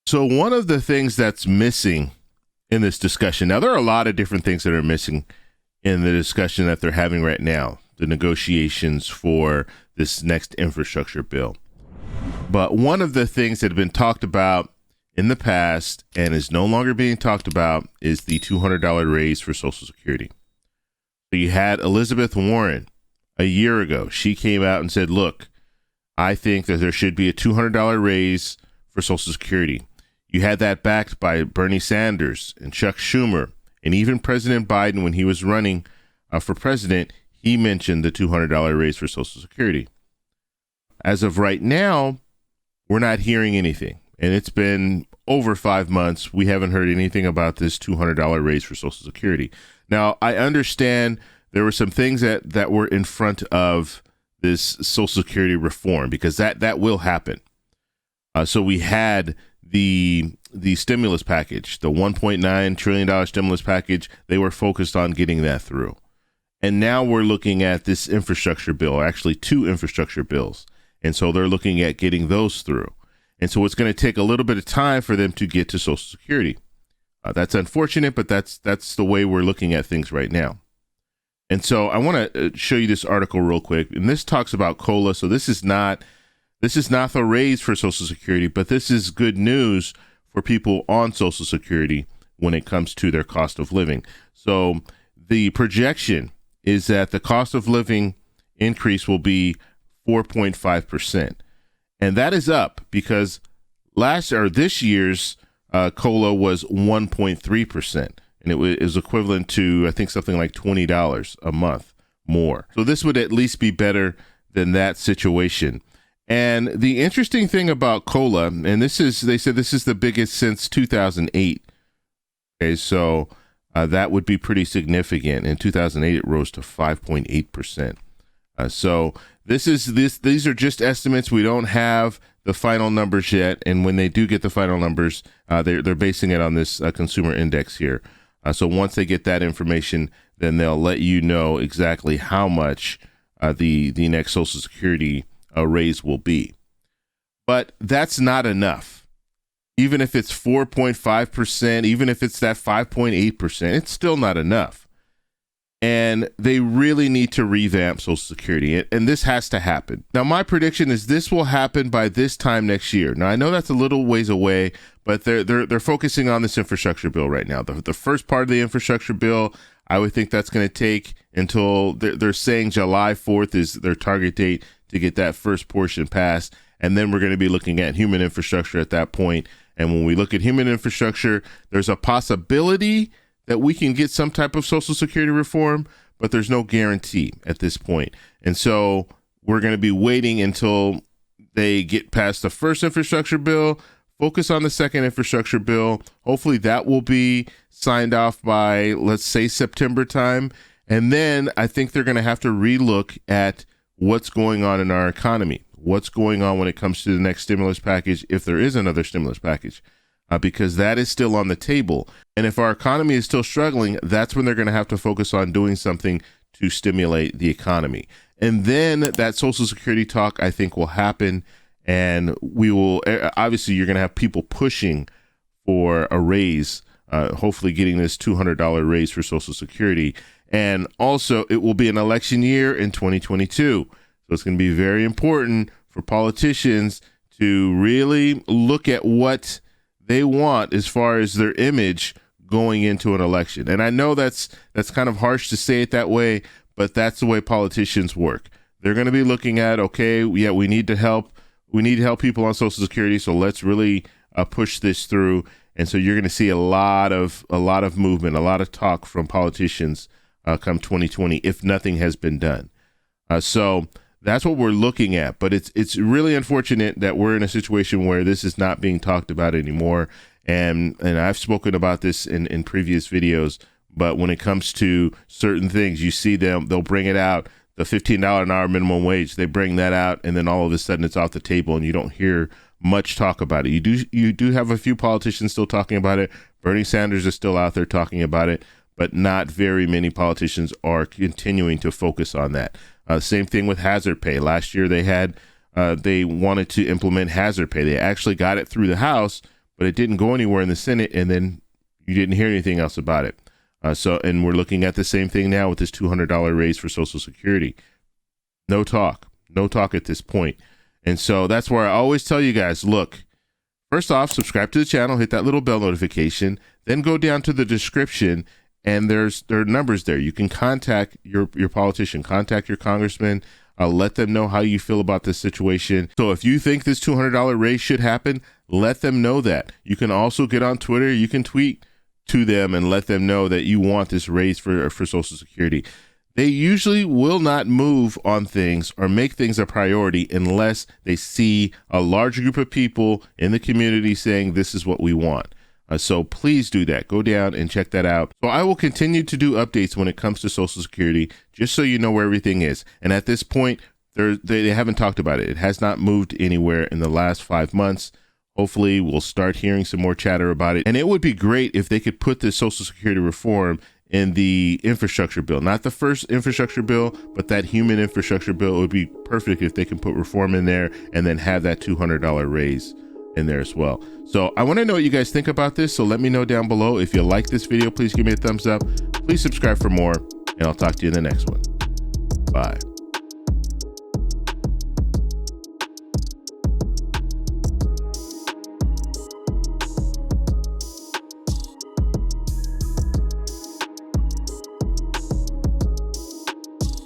So one of the things that's missing in this discussion, now there are a lot of different things that are missing in the discussion that they're having right now, the negotiations for this next infrastructure bill. But one of the things that have been talked about in the past and is no longer being talked about is the $200 raise for Social Security. So you had Elizabeth Warren a year ago. She came out and said, look, I think that there should be a $200 raise for Social Security. You had that backed by Bernie Sanders and Chuck Schumer, and even President Biden, when he was running for president, he mentioned the $200 raise for Social Security. As of right now, we're not hearing anything, and it's been over 5 months. We haven't heard anything about this $200 raise for Social Security. Now, I understand there were some things that were in front of this Social Security reform, because that will happen. So we had the stimulus package, the $1.9 trillion stimulus package. They were focused on getting that through. And now we're looking at this infrastructure bill, actually 2 infrastructure bills. And so they're looking at getting those through. And so it's going to take a little bit of time for them to get to Social Security. That's unfortunate, but that's the way we're looking at things right now. And so I want to show you this article real quick. And this talks about COLA. So this is not the raise for Social Security, but this is good news for people on Social Security when it comes to their cost of living. So the projection is that the cost of living increase will be 4.5%. And that is up because this year's COLA was 1.3%. And it was equivalent to, I think, something like $20 a month more. So this would at least be better than that situation. And the interesting thing about COLA, and they said this is the biggest since 2008. Okay, so that would be pretty significant. In 2008, it rose to 5.8%. So these are just estimates. We don't have the final numbers yet. And when they do get the final numbers, they're basing it on this consumer index here. So once they get that information, then they'll let you know exactly how much the next Social Security raise will be. But that's not enough. Even if it's 4.5%, even if it's that 5.8%, it's still not enough. And they really need to revamp Social Security. And this has to happen. Now, my prediction is this will happen by this time next year. Now, I know that's a little ways away, but they're focusing on this infrastructure bill right now. The first part of the infrastructure bill, I would think that's going to take until they're saying July 4th is their target date to get that first portion passed. And then we're going to be looking at human infrastructure at that point. And when we look at human infrastructure, there's a possibility that we can get some type of Social Security reform, but there's no guarantee at this point. And so we're going to be waiting until they get past the first infrastructure bill, focus on the second infrastructure bill. Hopefully that will be signed off by, let's say, September time. And then I think they're going to have to relook at what's going on in our economy, what's going on when it comes to the next stimulus package, if there is another stimulus package. Because that is still on the table. And if our economy is still struggling, that's when they're going to have to focus on doing something to stimulate the economy. And then that Social Security talk, I think, will happen. And we will, obviously, you're going to have people pushing for a raise, hopefully getting this $200 raise for Social Security. And also, it will be an election year in 2022. So it's going to be very important for politicians to really look at what they want as far as their image going into an election. And I know that's kind of harsh to say it that way, but that's the way politicians work. They're going to be looking at, okay, yeah, we need to help people on Social Security, so let's really push this through. And so you're going to see a lot of movement, a lot of talk from politicians come 2020 if nothing has been done. So that's what we're looking at, but it's really unfortunate that we're in a situation where this is not being talked about anymore. And I've spoken about this in previous videos, but when it comes to certain things, you see they'll bring it out, the $15 an hour minimum wage, they bring that out, and then all of a sudden it's off the table and you don't hear much talk about it. You do have a few politicians still talking about it. Bernie Sanders is still out there talking about it, but not very many politicians are continuing to focus on that. Same thing with hazard pay. Last year they wanted to implement hazard pay. They actually got it through the House, but it didn't go anywhere in the Senate, and then you didn't hear anything else about it. And we're looking at the same thing now with this $200 raise for Social Security. No talk at this point. And so that's where I always tell you guys, look, first off, subscribe to the channel, hit that little bell notification, then go down to the description, and there are numbers there. You can contact your politician, contact your congressman, let them know how you feel about this situation. So if you think this $200 raise should happen, let them know that. You can also get on Twitter, you can tweet to them and let them know that you want this raise for Social Security. They usually will not move on things or make things a priority unless they see a large group of people in the community saying this is what we want. So please do that. Go down and check that out. So I will continue to do updates when it comes to Social Security, just so you know where everything is. And at this point, they haven't talked about it. It has not moved anywhere in the last 5 months. Hopefully, we'll start hearing some more chatter about it. And it would be great if they could put this Social Security reform in the infrastructure bill, not the first infrastructure bill, but that human infrastructure bill. It would be perfect if they can put reform in there and then have that $200 raise in there as well. So I want to know what you guys think about this. So let me know down below. If you like this video, please give me a thumbs up. Please subscribe for more, and I'll talk to you in the next one. Bye.